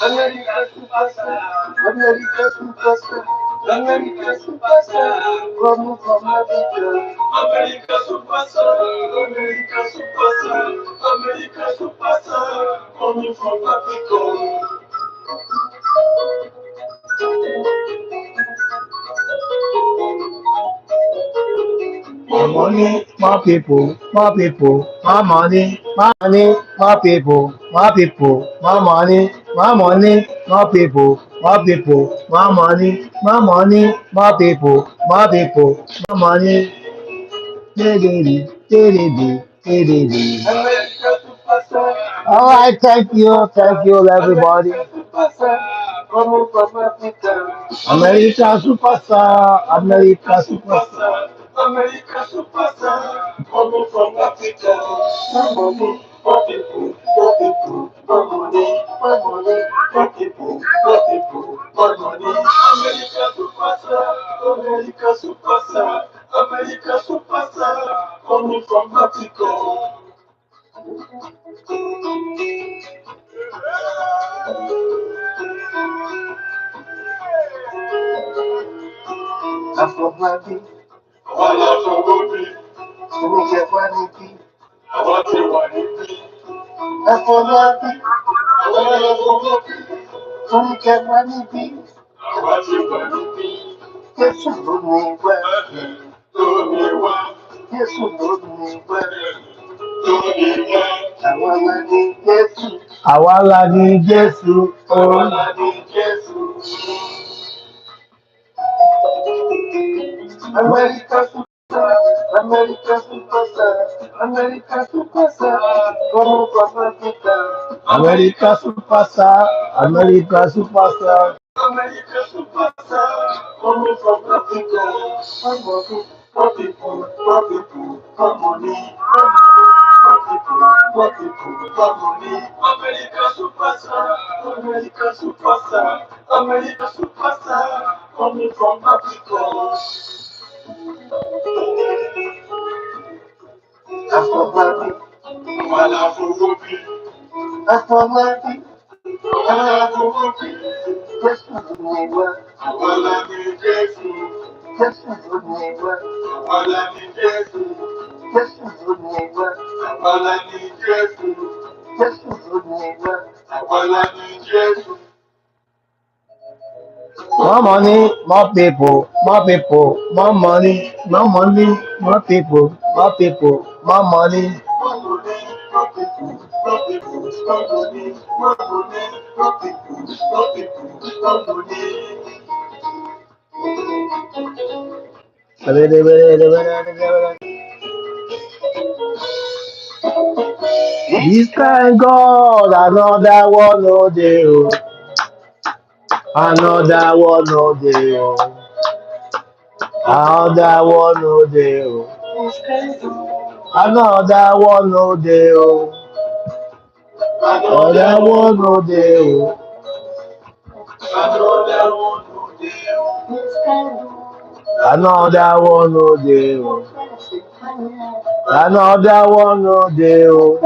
America superstar, America superstar, America superstar, come from Africa. America superstar, America superstar, America superstar, coming from Africa. More money, more people, more people, more money, more people, more people, more money, more people, more people, more money, more people, more money. America superstar, All right, thank you, everybody. America superstar, coming from Africa. America superstar, America America superstar. superstar, America superstar, coming from Africa. Money, poor people, poor people, more money, more money, poor people, poor people, more money. America superstar, America superstar, America superstar, coming from Africa. Afọlábí, Àwọn aláfọwọ́bí, oníjẹ̀wá níbí. àwọn ti wà níbí. Afọlábí, Àwọn aláfọwọ́bí, oníjẹ̀wá níbí. àwọn ti wà níbí. Jésù ló ní wá, Lórí wá, Jésù ló ní wá. lórí wá. Àwa la ní Jésù. Àwa la ní Jésù. Àwọn la ní Jésù. Amẹ́ríkà superstar, Amẹ́ríkà superstar, Amẹ́ríkà superstar, coming from Africa. America superstar, America superstar. America superstar, coming from Africa. Poor people, poor people, poor money, poor people, poor people, poor money. America superstar, America superstar, America superstar, coming from Africa. Afọlábí, Àwọn aláfọwọ́bí, Afọlábí, àwọn aláfọwọ́bí. Jésù ló ní wá, Àwọn la ní Jésù. Jésù ló ní wá, Àwọn la ní Jésù. Jésù ló ní wá, Àwọn la ní Jésù. Jésù ló ní wá. Àwọn la ní Jésù. More money, more people, more people, more money, more people, more money. More money, more people, more people, more money, more money, more people, more people, more money. This kind God, another one no dey oh, another one no dey oh, another one no dey oh, another one no dey oh, another one no dey oh, Another one who did. another one no dey oh, another one no dey oh,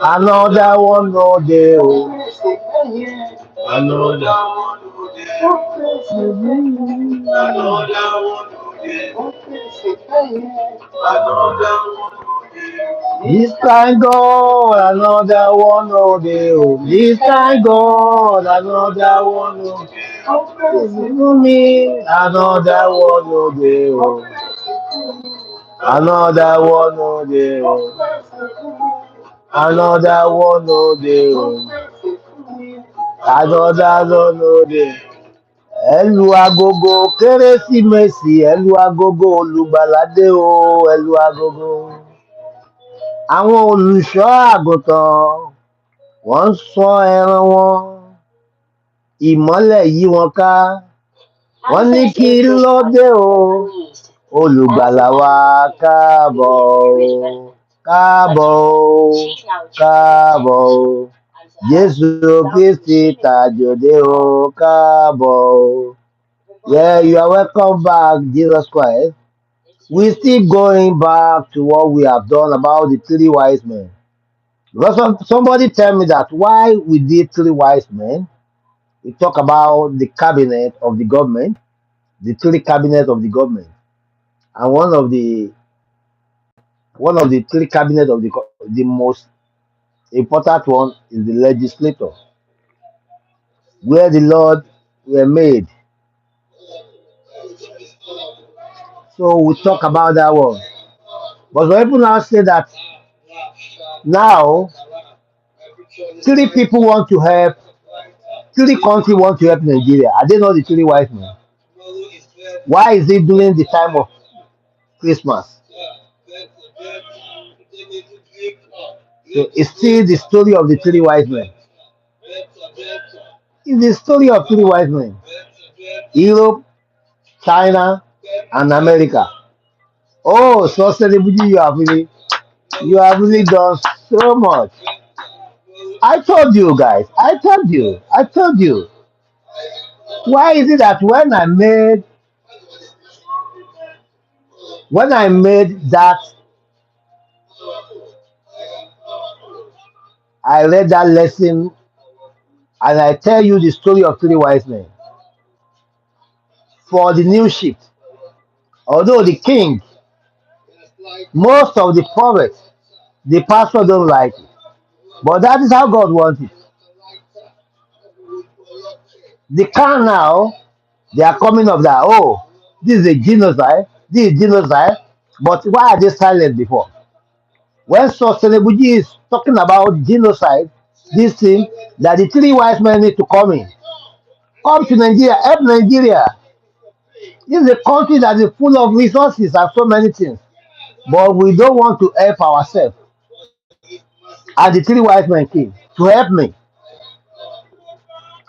another one no dey oh, Another another. one who did. Another one who did. Another one who did. This kind God, another one no dey oh. This kind God, another one no dey. Me, another one no dey oh. Another one no dey oh. Another one no dey oh. Adọ́dázọ́lódé. Ẹ̀lù agogo kérésìmesì, ẹ̀lù agogo olùgbàládé o, ẹ̀lù agogo. Àwọn olùṣọ́ àgùntàn wọ́n ń ṣọ́ ẹran wọn, ìmọ́lẹ̀ yí wọn ká. Wọ́n ní kí ló dé o, olùgbàlà wa káàbọ̀ o, káàbọ̀ o, káàbọ̀ o. Jésù Kristi tàjòdè o, káàbọ̀ o. Yeah, you are welcome back, Jesus Christ. We still going back to what we have done about the three wise men. Because somebody tell me that why we did three wise men. We talk about the cabinet of the government, the three cabinet of the government, and one of the three cabinet of the most important one is the legislator, where the Lord were made. So we talk about that one. But some people now say that now three people want to help, three countries want to help Nigeria. Are they not the three wise men? Why is it during the time of Christmas? So it's still the story of the three wise men. It's the story of three wise men. Europe, China, and America. Oh, so celebrity, you have really done so much. I told you guys, I told you. Why is it that when I made that, I read that lesson and I tell you the story of three wise men for the new shift. Although the king, most of the prophets, the pastor don't like it, but that is how God wants it. The can now, they are coming up that, oh, this is a genocide, this is genocide, but why are they silent before? When Sosenebuji is talking about genocide, this thing, that the three wise men need to come to Nigeria, help Nigeria. This is a country that is full of resources and so many things, but we don't want to help ourselves. And the three wise men came to help me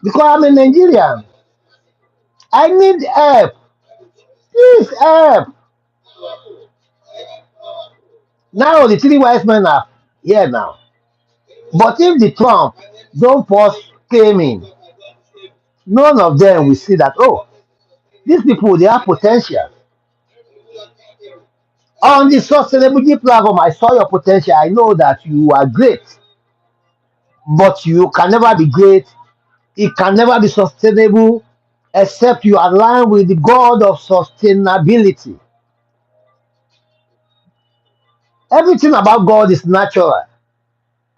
because I'm a Nigerian. I need help. Please help. Now the three wise men are here now. But if the Trump don't first came in, none of them will see that, oh, these people, they have potential. On the sustainability platform, I saw your potential. I know that you are great, but you can never be great. It can never be sustainable except you align with the God of sustainability. Everything about God is natural.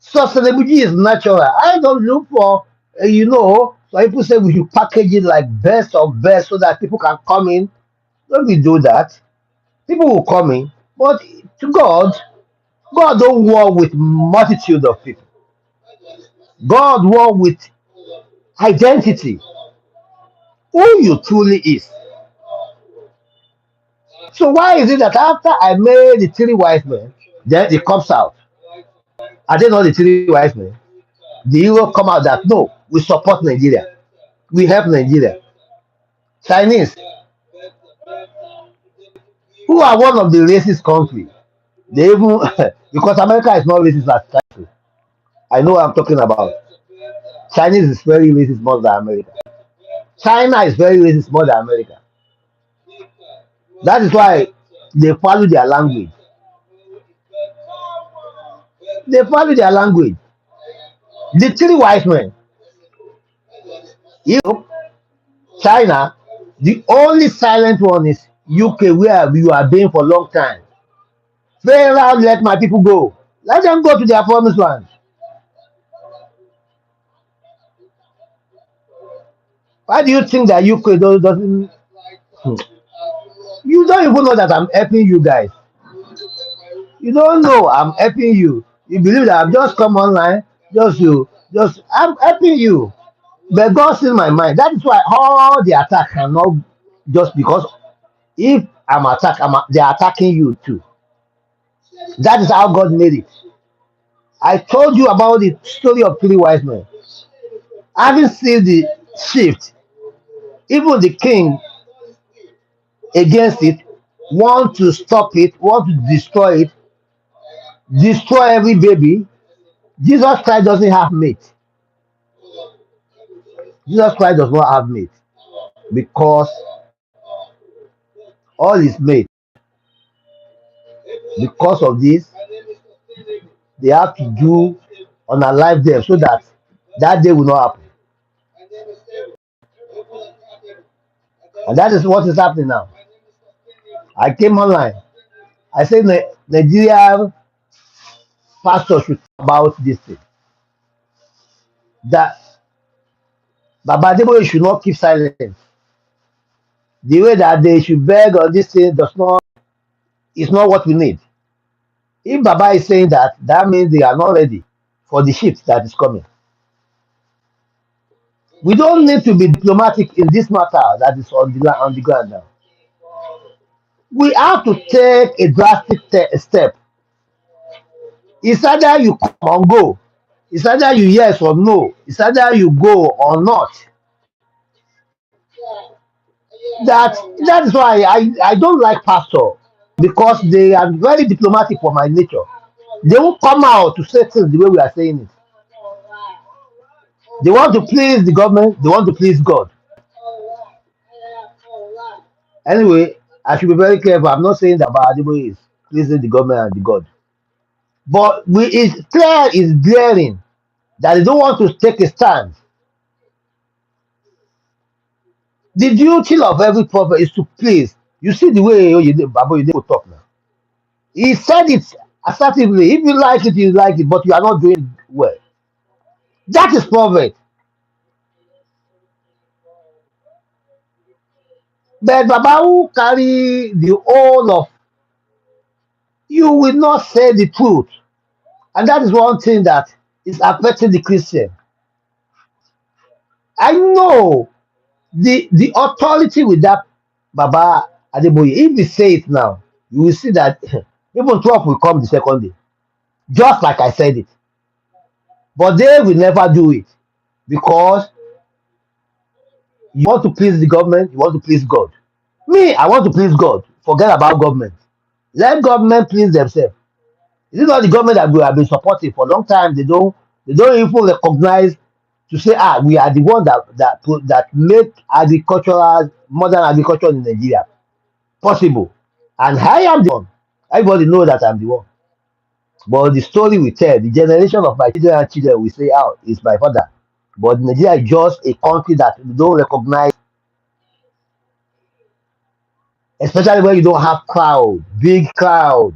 Sustainability is natural. I don't look for, some people say we should package it like best of best so that people can come in. When we do that, people will come in. But to God don't war with multitude of people. God war with identity, who you truly is. So why is it that after I made the three wise men, then it comes out? Are they not the three wise men? The Europe come out that no, we support Nigeria, we help Nigeria. Chinese, who are one of the racist countries, they even because America is not racist as country. I know what I'm talking about. Chinese is very racist more than America. China is very racist more than America. That is why they value their language. They value their language. The three wise men, Europe, China, the only silent one is UK, where you have been for a long time. Pharaoh, let my people go. Let them go to their promised land. Why do you think that UK doesn't? Hmm. You don't even know that I'm helping you guys. You don't know I'm helping you. You believe that I've just come online, just I'm helping you. But God sees my mind. That is why all the attack cannot just because if I'm attacked, they're attacking you too. That is how God made it. I told you about the story of three wise men. Having seen the shift, even the king against it, want to stop it, want to destroy it, destroy every baby. Jesus Christ doesn't have mate. Jesus Christ does not have mate because all is made. Because of this, they have to do unalive them so that that day will not happen. And that is what is happening now. I came online. I said Nigeria pastors should talk about this thing. That Baba Adeboye should not keep silent. The way that they should beg on this thing does not is not what we need. If Baba is saying that, that means they are not ready for the shift that is coming. We don't need to be diplomatic in this matter that is on the ground now. We have to take a drastic step. It's either you come or go. It's either you yes or no. It's either you go or not. That that is why I don't like pastor because they are very diplomatic for my nature. They won't come out to say things the way we are saying it. They want to please the government. They want to please God. Anyway, I should be very careful. I'm not saying that Badibo is pleasing the government and the God, but it's clear, it's glaring that they don't want to take a stand. The duty of every prophet is to please. You see the way Babu Yede talk now. He said it assertively. If you like it, you like it, but you are not doing well. That is prophet. But Baba who carry the whole of you will not say the truth. And that is one thing that is affecting the Christian. I know the authority with that Baba Adeboye. If we say it now, you will see that even 12 will come the second day. Just like I said it. But they will never do it because you want to please the government, you want to please God. Me, I want to please God. Forget about government. Let government please themselves. Is it not the government that we have been supporting for a long time? They don't even recognize to say, we are the one that make agricultural modern agriculture in Nigeria possible. And I am the one. Everybody knows that I'm the one. But the story we tell, the generation of my children and children will say, it's my father. But Nigeria is just a country that we don't recognize, especially when you don't have crowd, big crowd,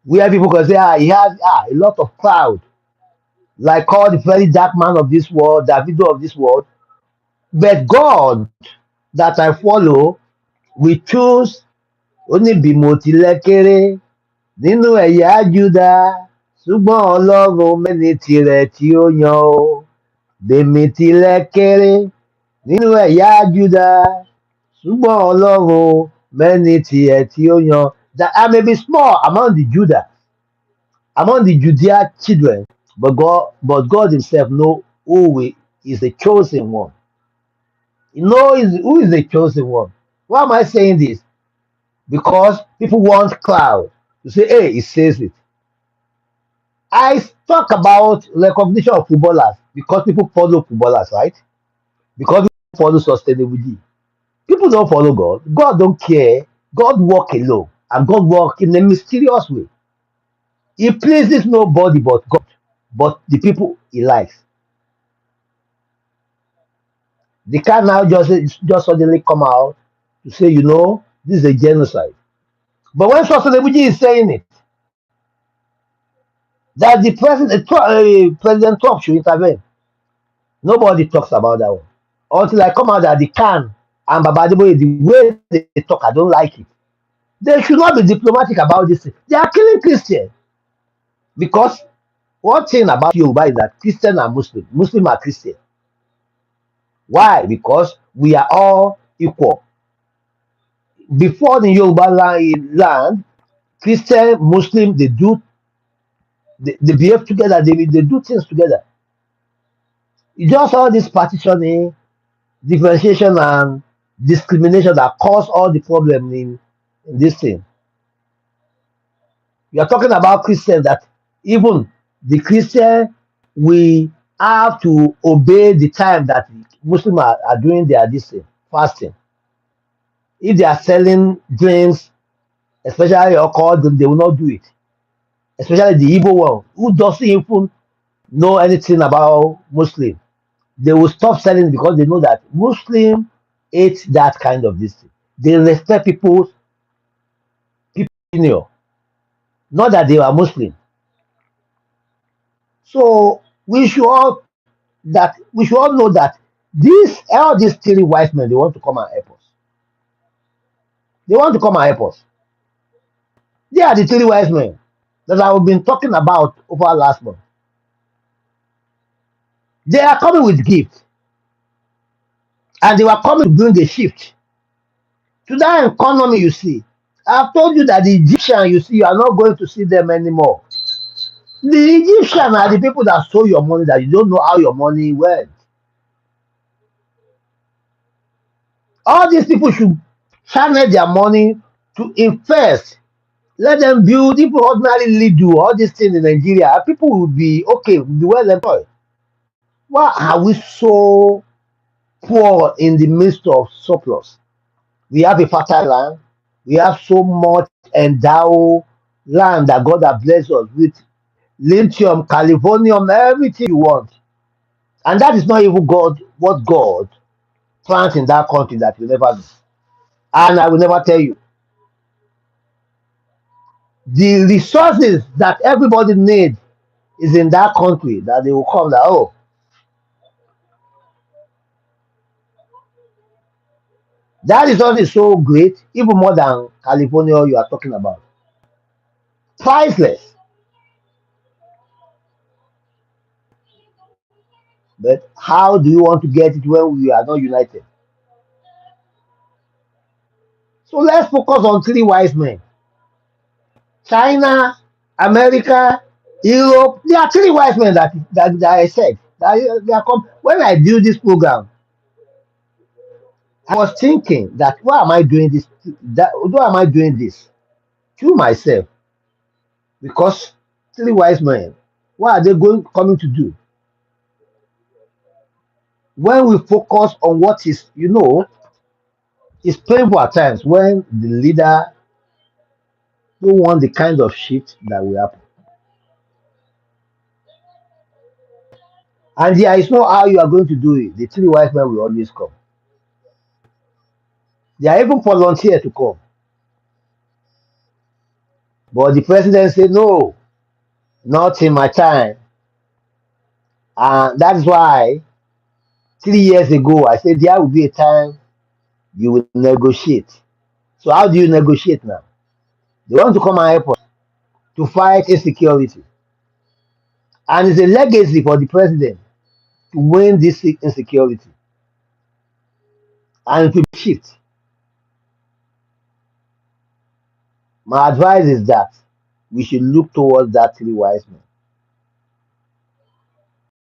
where people can say, he has a lot of crowd, like all the very dark man of this world, the video of this world. But God that I follow, we choose only bí mo tilẹ̀ kéré nínú ẹ̀yà Júdà, ṣùgbọ́n Ọlọ́run mẹ́ni tirẹ̀ tí ó yan o. Bèmi tilẹ̀ kéré nínú ẹ̀yà Júdà, ṣùgbọ́n Ọlọ́run mẹ́ni tirẹ̀ tí ó yan. That I may be small among the Judah, among the Judea children, but God Himself know is the chosen one. He knows who is the chosen one. Why am I saying this? Because people want crowd to say, hey, he says it. I talk about recognition of footballers because people follow footballers, right? Because people follow sustainability. People don't follow God. God don't care. God walk alone. And God walk in a mysterious way. He pleases nobody but God, but the people he likes. They can't now just suddenly come out to say, this is a genocide. But when sustainability is saying it, that the President Trump should intervene. Nobody talks about that one. Until I come out that they can and Baba Adeboye, the way they talk, I don't like it. They should not be diplomatic about this thing. They are killing Christians. Because one thing about Yoruba is that Christian are Muslim. Muslim are Christian. Why? Because we are all equal. Before the Yoruba land, Christian, Muslim, they behave together, they do things together. It's just all this partitioning, differentiation, and discrimination that cause all the problem in this thing. You are talking about Christians that even the Christian we have to obey the time that Muslims are doing their this thing, fasting. If they are selling drinks, especially alcohol, they will not do it. Especially the Igbo one, who doesn't even know anything about Muslim. They will stop selling because they know that Muslim hate that kind of this thing. They respect people's opinion, not that they are Muslim. So we should all know that these all these three wise men they want to come and help us. They want to come and help us. They are the three wise men that I've been talking about over last month. They are coming with gifts, and they were coming to bring a shift to that economy. You see, I've told you that the Egyptian, you see, you are not going to see them anymore. The Egyptian are the people that stole your money that you don't know how your money went. All these people should channel their money to invest. Let them build. If we ordinarily do all these things in Nigeria, people will be okay, will be well employed. Why are we so poor in the midst of surplus? We have a fertile land. We have so much endowed land that God has blessed us with lithium, californium, everything you want. And that is not even God, what God plants in that country that will never do. And I will never tell you. The resources that everybody needs is in that country that they will come that, oh, that resource is so great, even more than California you are talking about. Priceless. But how do you want to get it when we are not united? So let's focus on three wise men. China, America, Europe. There are three wise men that I said. That they are when I do this program, I was thinking that why am I doing this? Why am I doing this? To myself. Because three wise men, what are they coming to do? When we focus on what is, it's painful at times when the leader don't want the kind of shift that will happen. And there is no how you are going to do it. The three wise men will always come. They are even volunteer to come. But the president said, no, not in my time. And that's why 3 years ago I said there will be a time you will negotiate. So how do you negotiate now? They want to come and help us to fight insecurity. And it's a legacy for the president to win this insecurity. And it will shift. My advice is that we should look towards that three wise men.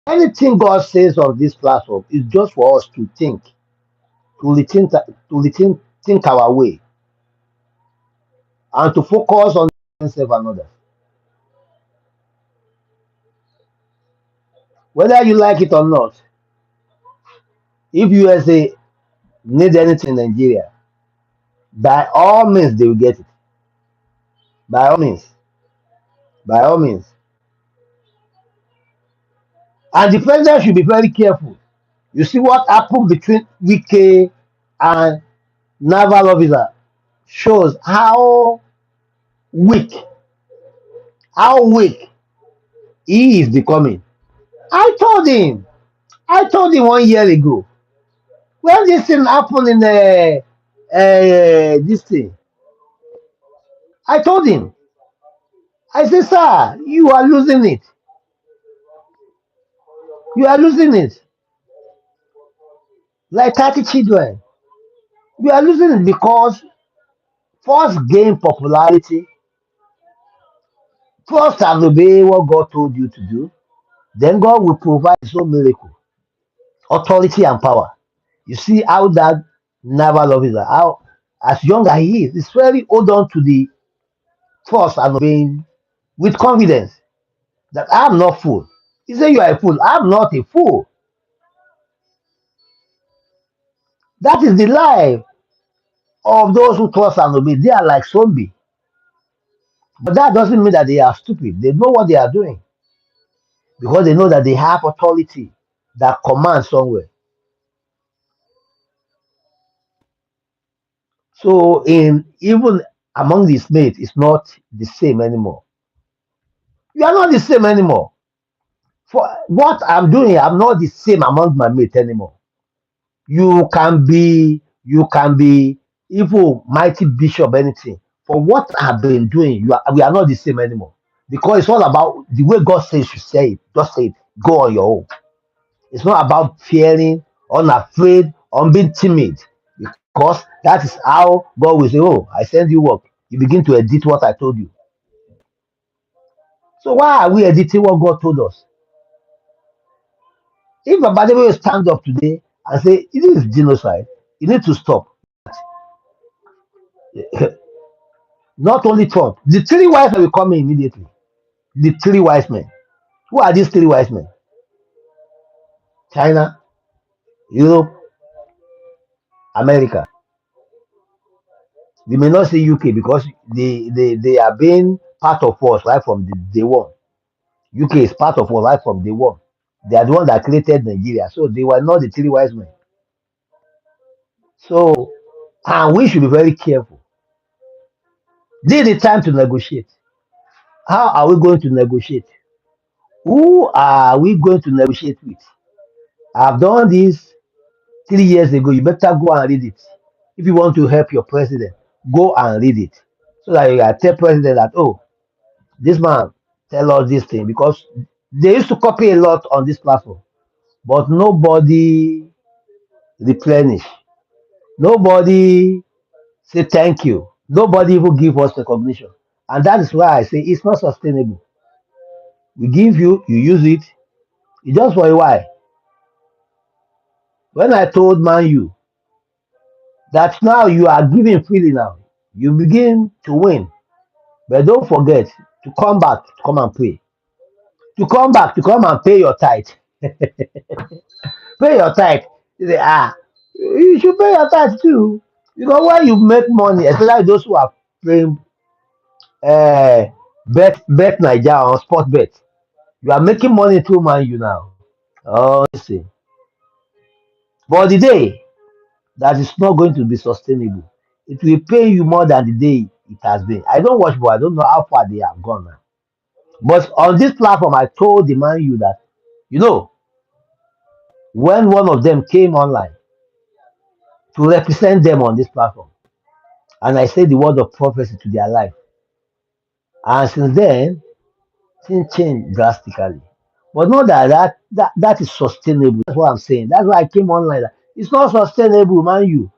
Anything God says on this platform is just for us to think, to think our way, and to focus on ourselves and others. Whether you like it or not, if USA need anything in Nigeria, by all means they will get it. By all means. By all means. And the president should be very careful. You see what happened between Wike and Naval officer shows weak, how weak he is becoming. I told him, I told him 1 year ago when this thing happened in this thing. I told him, I said, sir, you are losing it. You are losing it. like 30 children. We are losing it because first gain popularity, trust and obey what God told you to do. Then God will provide his own miracle, authority and power. You see how that naval officer, how as young as he is, he's very hold on to the trust and obeying with confidence that I'm not fool. He said, you are a fool. I'm not a fool. That is the life of those who trust and obey. They are like zombie. But that doesn't mean that they are stupid. They know what they are doing because they know that they have authority that commands somewhere. So in even among these mates, it's not the same anymore. You are not the same anymore. For what I'm doing, I'm not the same among my mates anymore. You can be even mighty bishop, anything. For what I've been doing, we are not the same anymore. Because it's all about the way God says you say it. Just say it. Go on your own. It's not about fearing, unafraid, being timid. Because that is how God will say, oh, I send you work. You begin to edit what I told you. So why are we editing what God told us? If Babade will stand up today and say, it is genocide, you need to stop. Not only Trump, the three wise men will come in immediately. The three wise men. Who are these three wise men? China, Europe, America. We may not say UK because they are being part of us right from the day one. UK is part of us right from day one. They are the one that created Nigeria. So they were not the three wise men. So, and we should be very careful. This is the time to negotiate. How are we going to negotiate? Who are we going to negotiate with? I've done this 3 years ago. You better go and read it. If you want to help your president, go and read it. So that you can tell president that, oh, this man tell us this thing because they used to copy a lot on this platform, but nobody replenish. Nobody say thank you. Nobody even give us recognition. And that is why I say it's not sustainable. We give you, you use it, it's just for a while. When I told man you that now you are giving freely now, you begin to win. But don't forget to come back to come and pray. To come back to come and pay your tithe. Pay your tithe. You say, you should pay your tithe too. Because when you make money, especially those who are playing bet Niger on sport bet, you are making money through man you now. Oh, see. But the day that is not going to be sustainable, it will pay you more than the day it has been. I don't watch, but I don't know how far they have gone now. But on this platform, I told the man you that, you know, when one of them came online to represent them on this platform, and I said the word of prophecy to their life. And since then, things changed drastically. But not that is sustainable. That's what I'm saying. That's why I came online. It's not sustainable, man. You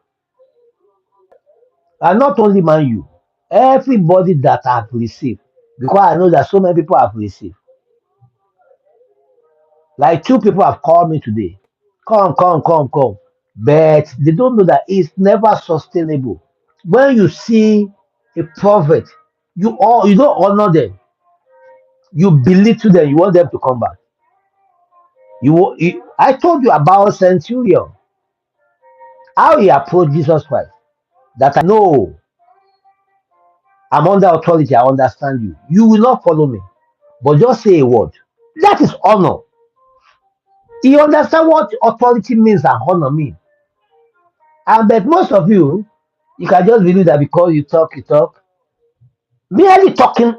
and not only man. You, everybody that have received, because I know that so many people have received. Like two people have called me today. Come, come, come, come. But they don't know that it's never sustainable. When you see a prophet, you don't honor them. You belittle them. You want them to come back. I told you about Centurion, how he approached Jesus Christ. That I know I'm under authority. I understand you. You will not follow me, but just say a word. That is honor. You understand what authority means and honor means. And but most of you can just believe that because you talk. Merely talking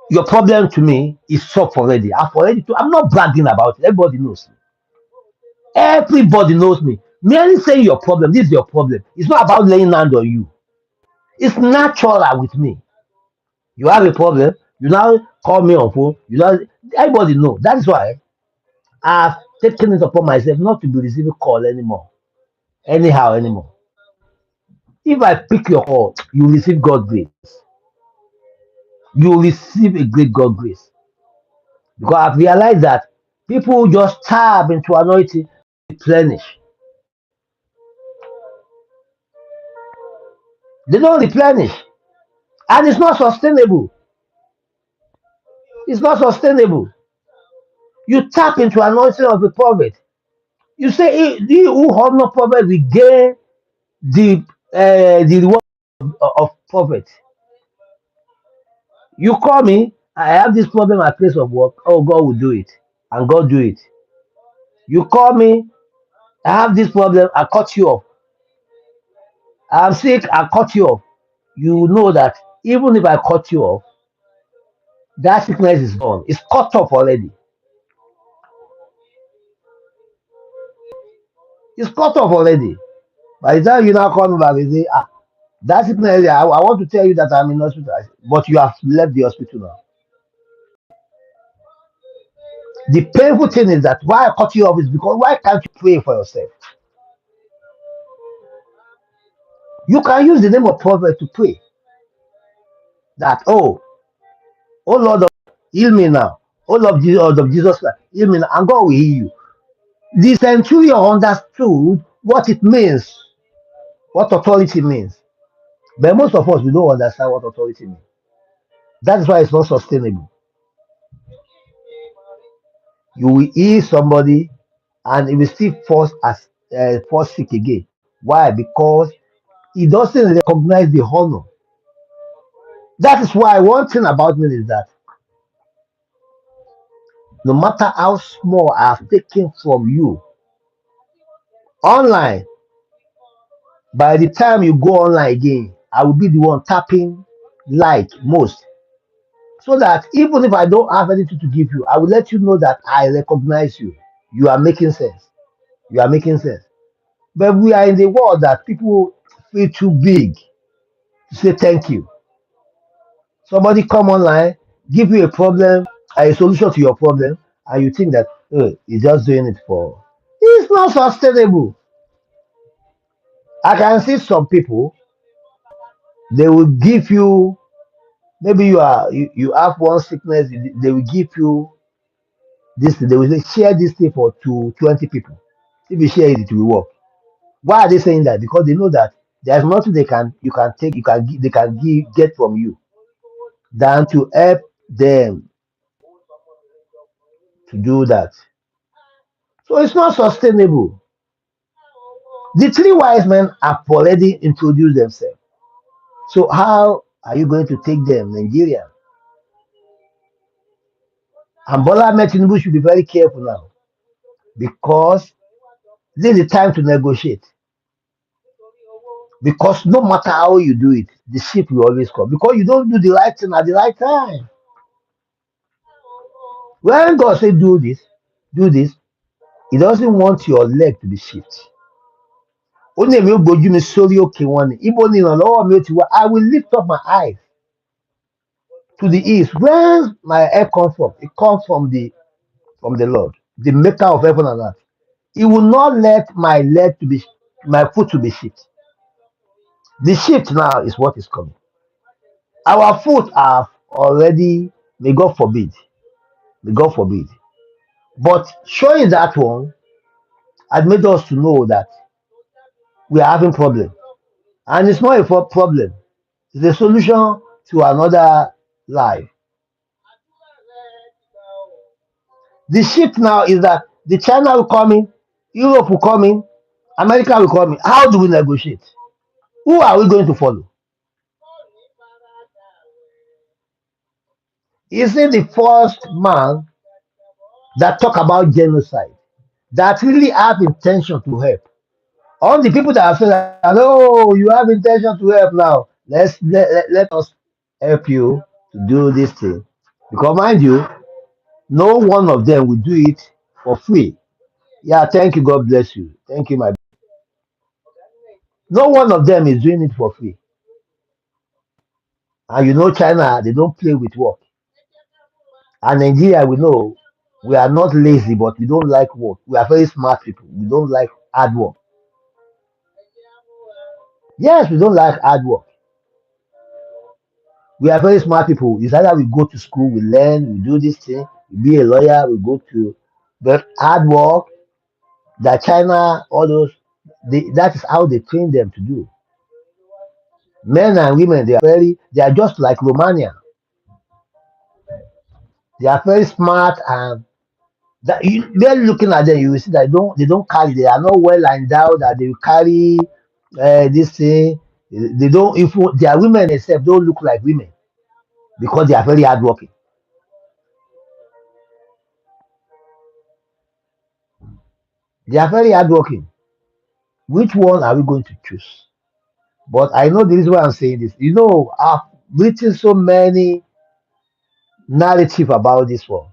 your problem to me is solved already. I'm not bragging about it. Everybody knows. Everybody knows me. Merely saying your problem, this is your problem. It's not about laying hand on you. It's natural with me. You have a problem, you now call me on phone. Everybody know. That's why I've taken it upon myself not to be receiving call anymore. anyhow anymore. If I pick your call, you receive God grace. You receive a great God grace. Because I've realized that people just tap into anointing, replenish. They don't replenish. And it's not sustainable. It's not sustainable. You tap into anointing of the prophet. You say, he who honor prophet will gain the reward of prophet. You call me, I have this problem at place of work. Oh, God will do it. And God do it. You call me, I have this problem, I cut you off. I'm sick, I cut you off. You know that even if I cut you off, that sickness is gone. It's cut off already. It's cut off already. By the time you now call me back, you say, that sickness, I want to tell you that I'm in hospital. But you have left the hospital now. The painful thing is that why I cut you off is because why can't you pray for yourself? You can use the name of prophet to pray that, oh Lord, heal me now. Lord of Jesus Christ, heal me now, and God will heal you. The centurion understood what it means, what authority means. But most of us, we don't understand what authority means. That's why it's not sustainable. You will heal somebody and it will still fall sick again. Why? Because he doesn't recognize the honor. That is why one thing about me is that no matter how small I have taken from you online, by the time you go online again, I will be the one tapping like most. So that even if I don't have anything to give you, I will let you know that I recognize you. You are making sense. You are making sense. But we are in the world that people feel too big to say thank you. Somebody come online, give you a problem, a solution to your problem, and you think that he's just doing it for. It's not sustainable. I can see some people, they will give you, maybe you have one sickness, they will give you this, they will say share this thing for 20 people. If you share it, it will work. Why are they saying that? Because they know that there's nothing they can you can take, they can get from you than to help them to do that. So it's not sustainable. The three wise men have already introduced themselves. So how are you going to take them, Nigeria? And Bola Ahmed Tinubu should be very careful now because this is the time to negotiate. Because no matter how you do it, the ship will always come. Because you don't do the right thing at the right time. When God say do this, He doesn't want your leg to be shifted. Ó ní èmi ó gbójú mi sórí òkè wọn ni. Ibo ni ìrànlọ́wọ́ mi ó ti wá? I will lift up my eyes to the east. Where my help comes from? It comes from the Lord, the maker of heaven and earth. He will not let my foot to be shifted. The shift now is what is coming. Our foot have already, may God forbid. But showing that one had made us to know that we are having problem. And it's not a problem. It's a solution to another life. The shift now is that the China will come in, Europe will come in, America will come in. How do we negotiate? Who are we going to follow? Is it the first man that talk about genocide, that really have intention to help? All the people that have said that, oh, you have intention to help now. Let us help you to do this thing. Because mind you, no one of them will do it for free. Yeah, thank you. God bless you. Thank you, my. No one of them is doing it for free. And you know, China, they don't play with work. And Nigeria, we know we are not lazy, but we don't like work. We are very smart people. We don't like hard work. Yes, we don't like hard work. We are very smart people. It's either we go to school, we learn, we do this thing, we be a lawyer, we go to, but hard work that China, all those, that is how they train them to do. Men and women, they are just like Romania. They are very smart, and they're looking at them. You will see that they don't carry. They are not well endowed that they will carry this thing. They don't. If their women themselves don't look like women because they are very hardworking. They are very hardworking. Which one are we going to choose? But I know the reason why I'm saying this. I've written so many narrative about this one.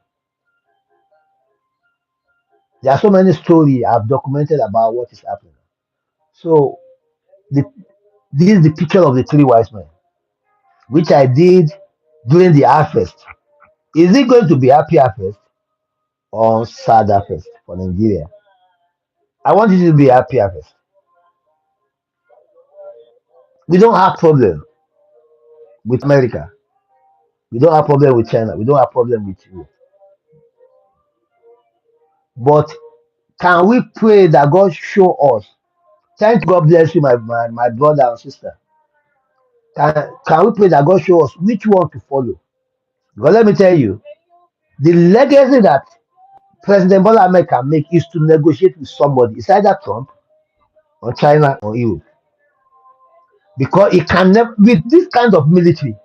There are so many stories I've documented about what is happening. So the, this is the picture of the three wise men, which I did during the harvest. Is it going to be happy harvest or sad harvest for Nigeria? I want it to be happy harvest. We don't have problem with America. We don't have problem with China. We don't have problem with you. But can we pray that God show us? Thank God bless you, my brother and sister. Can we pray that God show us which one to follow? Because let me tell you, the legacy that President Bola Ahmed can make is to negotiate with somebody. It's either Trump or China or EU. Because it can never, with this kind of military,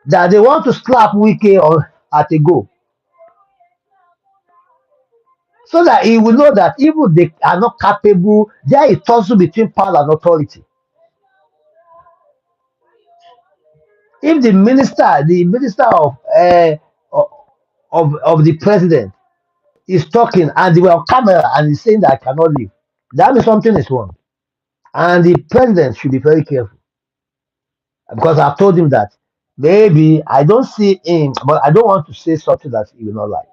that they want to slap Wike on at a go. So that he will know that even they are not capable, there is tussle between power and authority. If the minister of the president is talking and they were on camera and he's saying that I cannot leave, that means something is wrong. And the president should be very careful because I've told him that maybe I don't see him, but I don't want to say something that he will not like.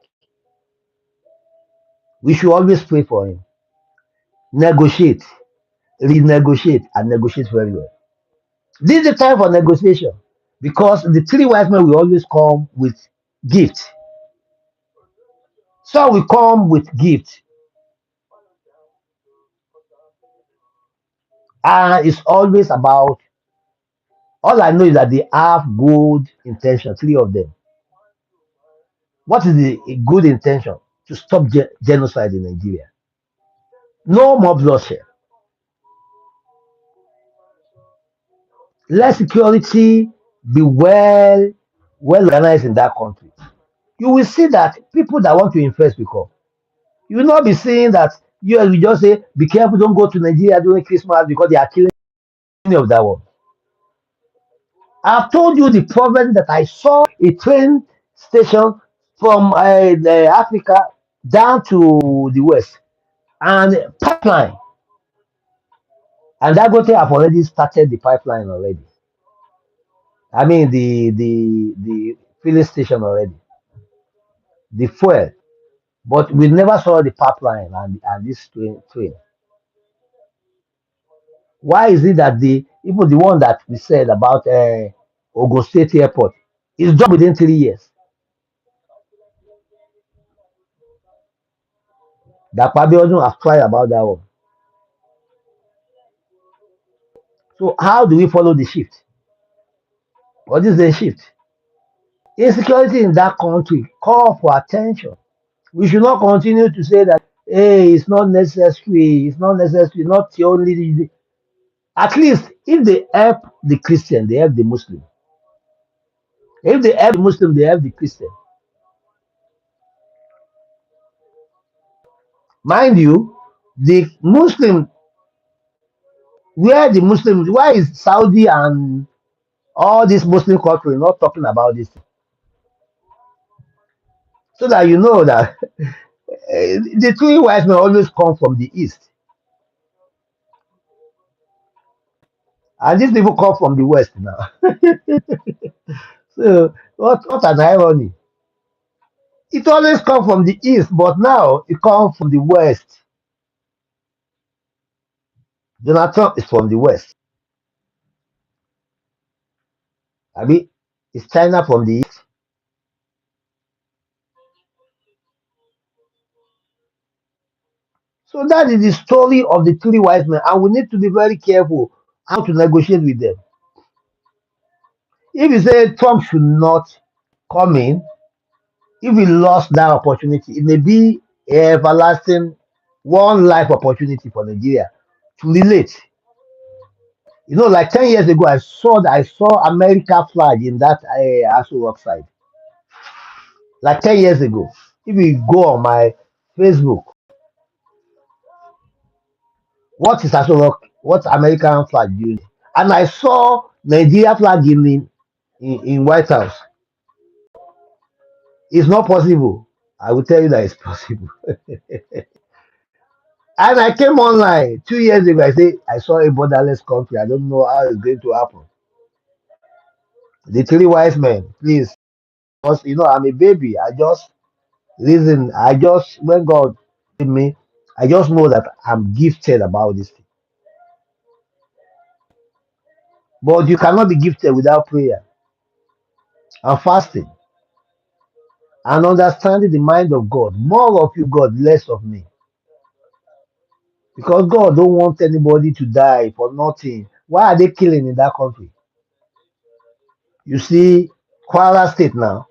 We should always pray for him, negotiate, renegotiate, and negotiate very well. This is the time for negotiation because the three wise men will always come with gift. Some will come with gift, and it's always about. All I know is that they have good intention. Three of them. What is the good intention? To stop genocide in Nigeria. No more bloodshed. Let security be well organized in that country. You will see that people that want to invest will come. You will not be seeing that US will just say, be careful, don't go to Nigeria during Christmas because they are killing any of that one. I've told you the problem that I saw a train station from Africa down to the west and pipeline. And Dangote have already started the pipeline already. I mean the filling station already, the fuel. But we never saw the pipeline and this train. Why is it that the even the one that we said about Ogun State Airport is done within 3 years? That Pabiodun have tried about that one. So how do we follow the shift? What is the shift? Insecurity in that country call for attention. We should not continue to say that hey, it's not necessary, not the only. At least if they help the Christian, they help the Muslim. If they help the Muslim, they help the Christian. Mind you, the Muslim, where the Muslims, why is Saudi and all these Muslim countries not talking about this? So that you know that the three wise men always come from the east, and these people come from the west now. So what an irony! It always comes from the east, but now it comes from the west. Donald Trump is from the west. I mean, it's China from the east. So that is the story of the three wise men, and we need to be very careful how to negotiate with them. If you say Trump should not come in, if we lost that opportunity, it may be a everlasting one life opportunity for Nigeria to relate. Like 10 years ago, I saw America flag in that Aso Rock side. Like 10 years ago, if you go on my Facebook, what is Aso Rock? What American flag doing? And I saw Nigeria flag in White House. It's not possible. I will tell you that it's possible. And I came online 2 years ago. I say I saw a borderless country. I don't know how it's going to happen. The three wise men, please. Because I'm a baby. I just when God gave me, I just know that I'm gifted about this thing. But you cannot be gifted without prayer and fasting and understanding the mind of God. More of you, God, less of me. Because God don't want anybody to die for nothing. Why are they killing in that country? You see, Kwara State now,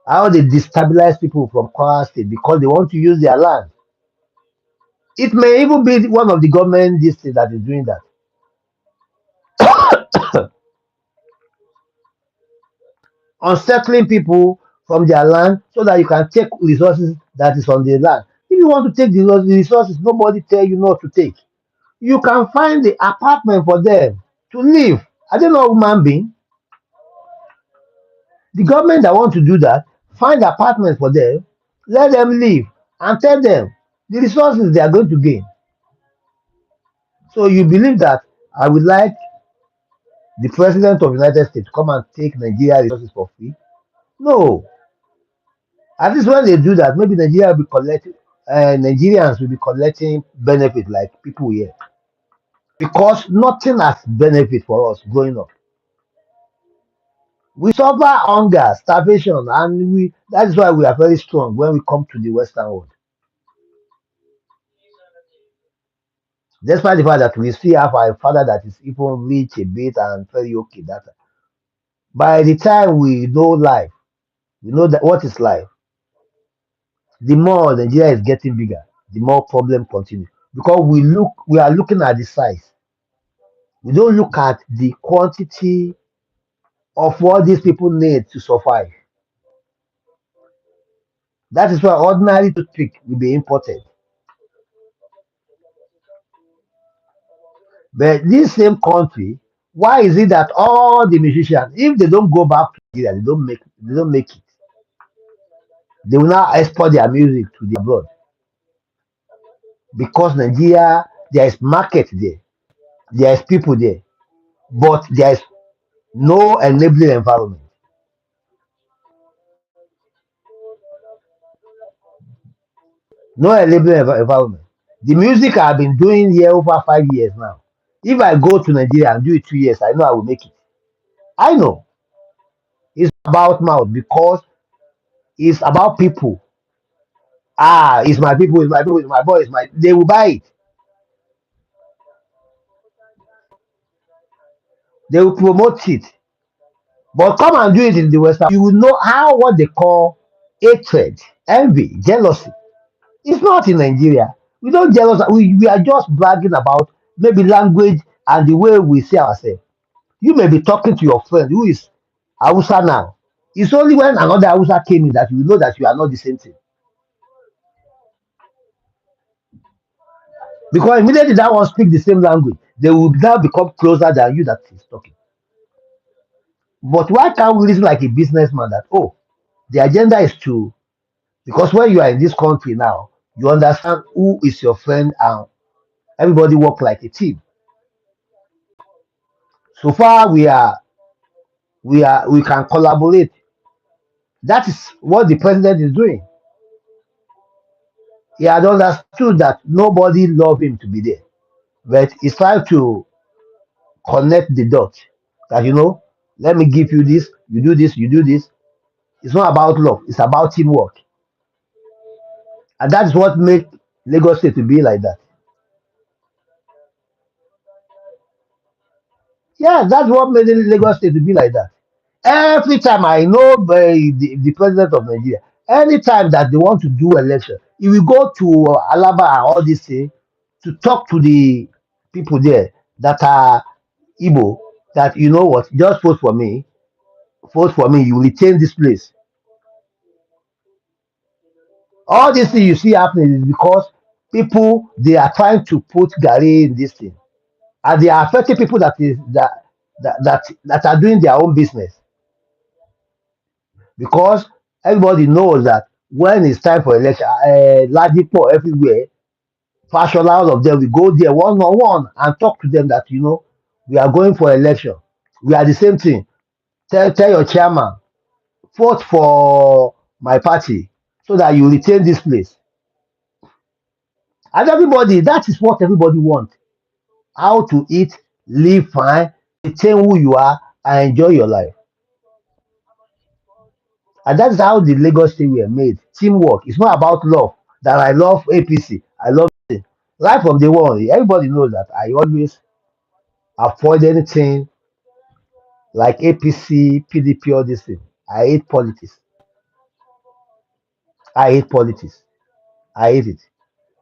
how they destabilize people from Kwara State because they want to use their land. It may even be one of the government districts that is doing that. Unsettling people from their land so that you can take resources that is on the land. If you want to take the resources, nobody tell you not to take. You can find the apartment for them to live. I don't know human being. The government that want to do that, find apartments for them, let them live, and tell them the resources they are going to gain. So you believe that I would like the president of the United States to come and take Nigeria resources for free? No. At least when they do that, maybe Nigerians will be collecting benefit like people here. Because nothing has benefit for us growing up. We suffer hunger, starvation, and that is why we are very strong when we come to the Western world. Despite the fact that we still have a father that is even rich a bit and very okay. That by the time we know life, we know that what is life. The more Nigeria is getting bigger, the more problem continue. Because we are looking at the size. We don't look at the quantity of what these people need to survive. That is why ordinary toothpick will be imported. But this same country, why is it that all the musicians, if they don't go back to Nigeria, they don't make it. They will now export their music to the abroad because Nigeria, there is market there, there is people there, but there is no enabling environment. No enabling environment. The music I've been doing here over 5 years now. If I go to Nigeria and do it 2 years, I know I will make it. I know it's about mouth because it's about people. It's my people, it's my people, it's my boys, my they will buy it. They will promote it. But come and do it in the Western. You will know how what they call hatred, envy, jealousy. It's not in Nigeria. We don't jealous. We are just bragging about maybe language and the way we see ourselves. You may be talking to your friend who is Hausa now. It's only when another Hausa came in that you know that you are not the same thing. Because immediately that one speak the same language, they will now become closer than you that is talking. But why can't we reason like a businessman that the agenda is to because when you are in this country now, you understand who is your friend and everybody work like a team. So far we can collaborate. That is what the president is doing. He had understood that nobody love him to be there, but he's trying to connect the dots. That Let me give you this, you do this, you do this. It's not about love, it's about teamwork. And that's what make Lagos State to be like that. Yeah, that's what made Lagos State to be like that. Every time I know the president of Nigeria, anytime that they want to do election, he will go to Alaba and all these things to talk to the people there that are Igbo, that you know what, just vote for me, you will retain this place. All these things you see happening is because people they are trying to put Gary in this thing, and they are affecting people that are doing their own business because everybody knows that when it's time for election, Ladipo everywhere, fashion all of them, we go there one on one and talk to them that we are going for election. We are the same thing. Tell your chairman, vote for my party so that you retain this place. And everybody, that is what everybody wants. How to eat, live fine, retain who you are, and enjoy your life. And that's how the Lagos State were made. Teamwork. It's not about love. That I love APC. I love it. Right from day one, everybody knows that I always avoid anything like APC, PDP, all this thing. I hate politics. I hate politics. I hate it.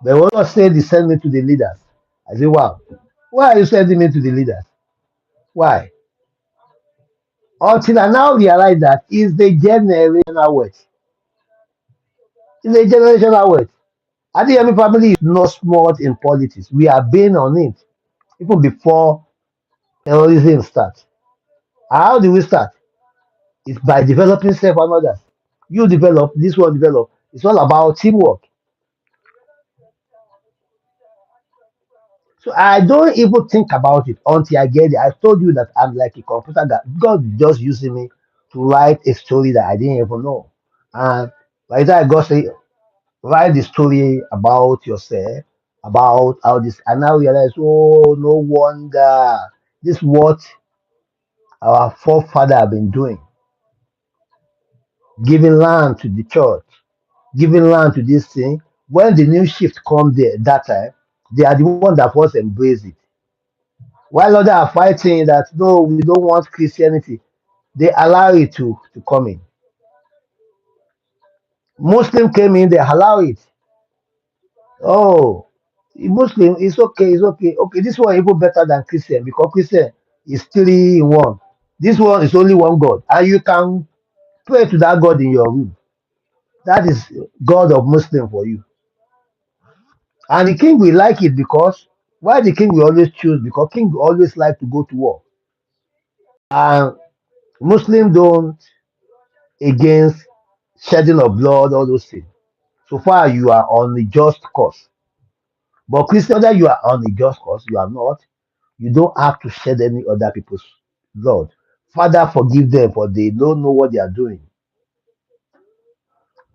But when I say they send me to the leaders, I say, wow, why are you sending me to the leaders? Why? Until I now realize that is the generational wealth. It's a generational wealth. Adeyemi family is not smart in politics. We have been on it even before terrorism starts. How do we start? It's by developing self and others. You develop, this one develop. It's all about teamwork. So I don't even think about it until I get it. I told you that I'm like a computer that God is just using me to write a story that I didn't even know. And by the time I got say, write the story about yourself, about how this, and now realize, oh, no wonder this is what our forefather have been doing, giving land to the church, giving land to this thing. When the new shift come there that time, they are the one that first embrace it. While others are fighting that no, we don't want Christianity, they allow it to come in. Muslim came in, they allow it. Oh, Muslim, it's okay, it's okay. Okay, this one even better than Christian because Christian is three in one. This one is only one God, and you can pray to that God in your room. That is God of Muslim for you. And the king will like it because why the king will always choose because king will always like to go to war. And Muslim don't against shedding of blood, all those things. So far you are on the just cause. But Christian, whether you are on the just cause, you are not, you don't have to shed any other people's blood. Father, forgive them for they don't know what they are doing.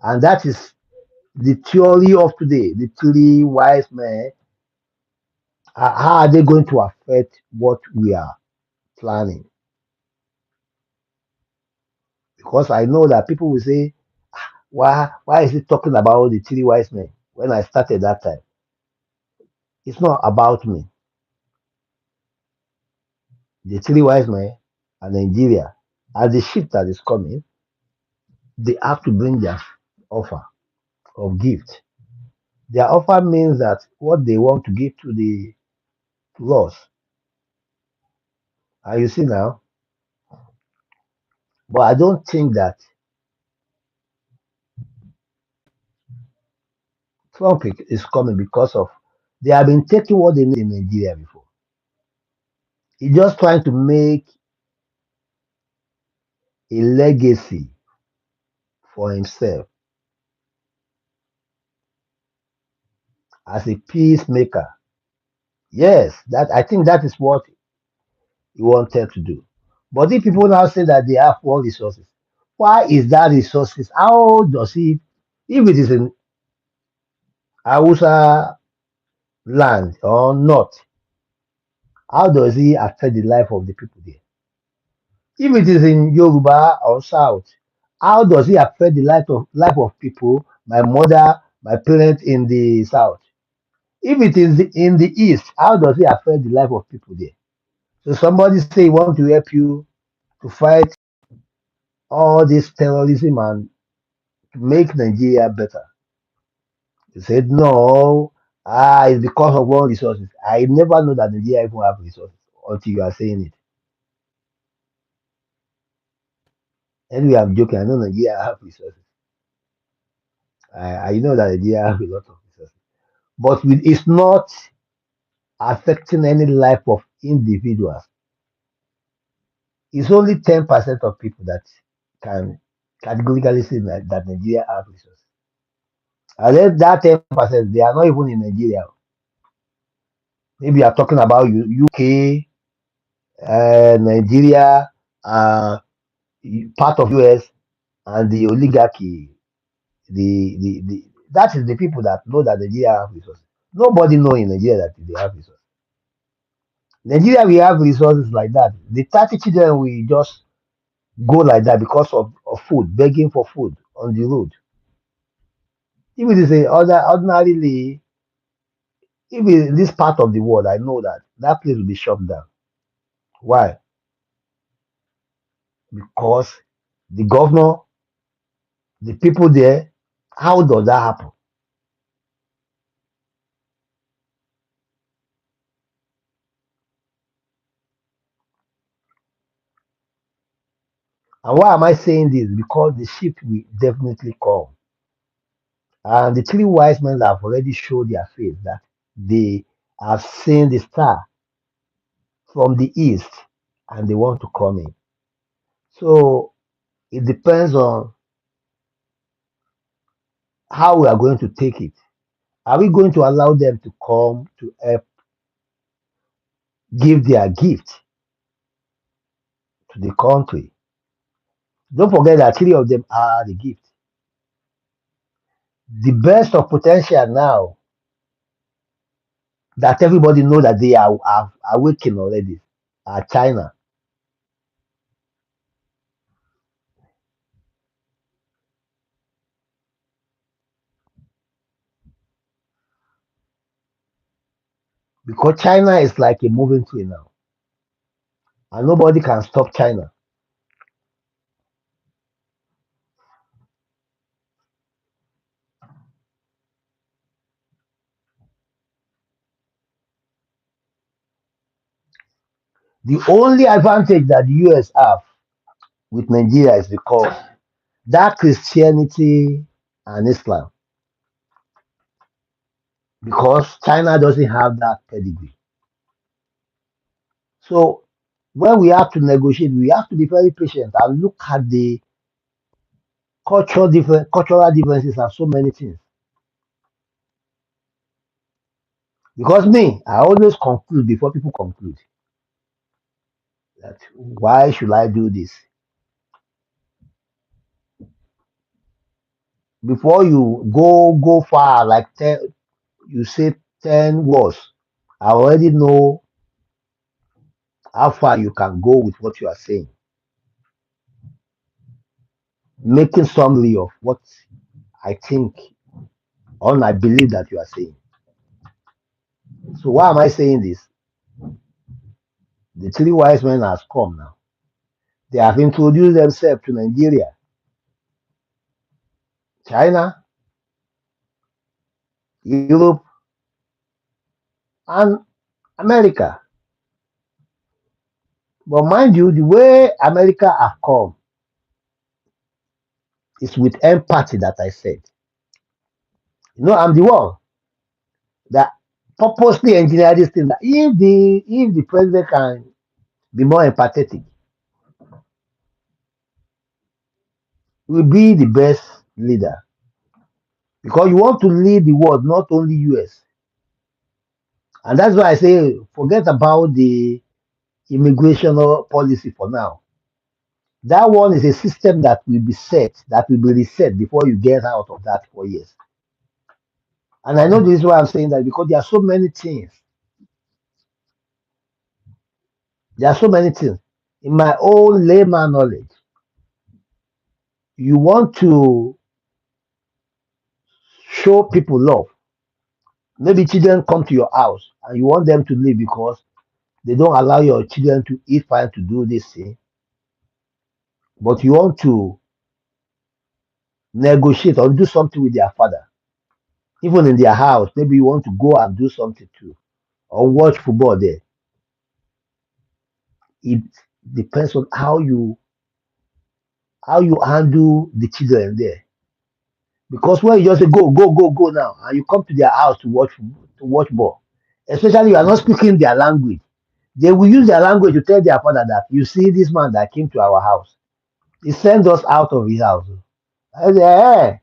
And that is the theory of today. The three wise men, how are they going to affect what we are planning? Because I know that people will say, why is he talking about the three wise men when I started that time? It's not about me. The three wise men and Nigeria, as the shift that is coming, they have to bring their offer of gift. Their offer means that what they want to give to us. And you see now, but I don't think that Trump is coming because of they have been taking what they need in Nigeria before. He's just trying to make a legacy for himself as a peacemaker. Yes, that I think that is what he wanted to do. But if people now say that they have more resources, why is that resources? How does it, if it is in Hausa land or not, how does it affect the life of the people there? If it is in Yoruba or South, how does it affect the life of people, my mother, my parents in the South? If it is in the East, how does it affect the life of people there? So somebody say he want to help you to fight all this terrorism and to make Nigeria better. You said no. It's because of all resources. I never know that Nigeria even have resources until you are saying it. Anyway, I'm joking. I know Nigeria have resources. I know that Nigeria have a lot of resources. But it's not affecting any life of individuals. It's only 10% of people that can categorically say that Nigeria have resources. And then that 10%, they are not even in Nigeria. Maybe you are talking about UK, Nigeria, uh, part of US, and the oligarchy. That is the people that know that Nigeria have resources. Nobody know in Nigeria that they have resources. Nigeria, we have resources like that. The 30 children will just go like that because of food, begging for food on the road. If it is ordinarily, if it is this part of the world, I know that that place will be shut down. Why? Because the governor, the people there, how does that happen? And why am I saying this? Because the shift will definitely come. And the three wise men have already showed their face that they have seen the star from the east and they want to come in. So it depends on how we are going to take it. Are we going to allow them to come to help give their gift to the country? Don't forget that three of them are the gift. The best of potential now that everybody know that they are awakened already are China. Because China is like a moving train now, and nobody can stop China. The only advantage that the US have with Nigeria is because that Christianity and Islam, because China doesn't have that pedigree. So when we have to negotiate, we have to be very patient and look at the cultural differences and so many things. Because me, I always conclude before people conclude that why should I do this? Before you go far, like you say 10 words, I already know how far you can go with what you are saying, making summary of what I think or I believe that you are saying. So why am I saying this? The three wise men has come now. They have introduced themselves to Nigeria, China, Europe, and America. But mind you, the way America have come is with empathy that I said. I'm the one that purposely engineered this thing that if the president can be more empathetic, he will be the best leader. Because you want to lead the world, not only US. And that's why I say forget about the immigration policy for now. That one is a system that will be reset before you get out of that 4 years. And I know this is why I'm saying that because there are so many things. There are so many things. In my own layman knowledge, you want to show people love. Maybe children come to your house and you want them to leave because they don't allow your children to eat fine to do this thing, but you want to negotiate or do something with their father, even in their house. Maybe you want to go and do something too, or watch football there. It depends on how you handle the children there. Because when you just say go, go, go, go now, and you come to their house to watch ball, especially you are not speaking their language, they will use their language to tell their father that you see this man that came to our house. He sent us out of his house. I say, eh.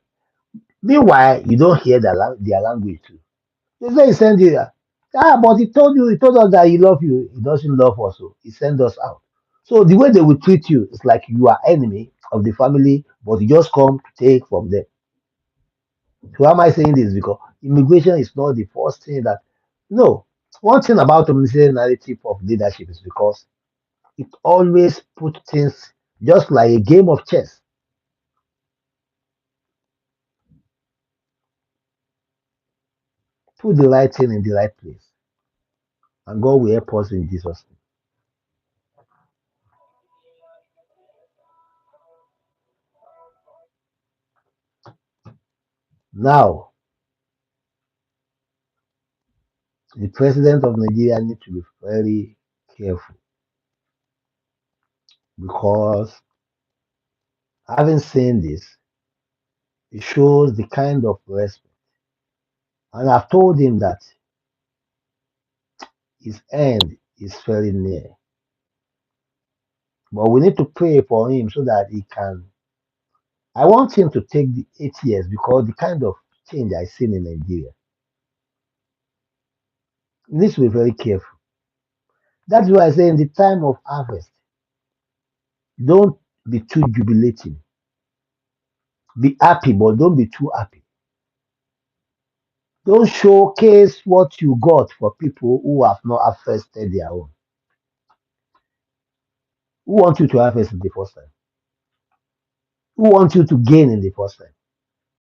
Meanwhile, you don't hear their language too. They say he sent you. But he told us that he love you. He doesn't love us, so he sent us out. So the way they will treat you is like you are enemy of the family, but you just come to take from them. So why am I saying this? Because immigration is not the first thing that. No, one thing about the military narrative of leadership is because it always put things just like a game of chess. Put the right thing in the right place, and God will help us in Jesus' name. Now, the president of Nigeria needs to be very careful because having seen this, it shows the kind of respect. And I've told him that his end is very near. But we need to pray for him so that he can. I want him to take the 8 years because the kind of change I've seen in Nigeria, he needs to be very careful. That's why I say in the time of harvest, don't be too jubilating. Be happy, but don't be too happy. Don't showcase what you got for people who have not harvested their own. Who want you to harvest in the first time? Who wants you to gain in the first time?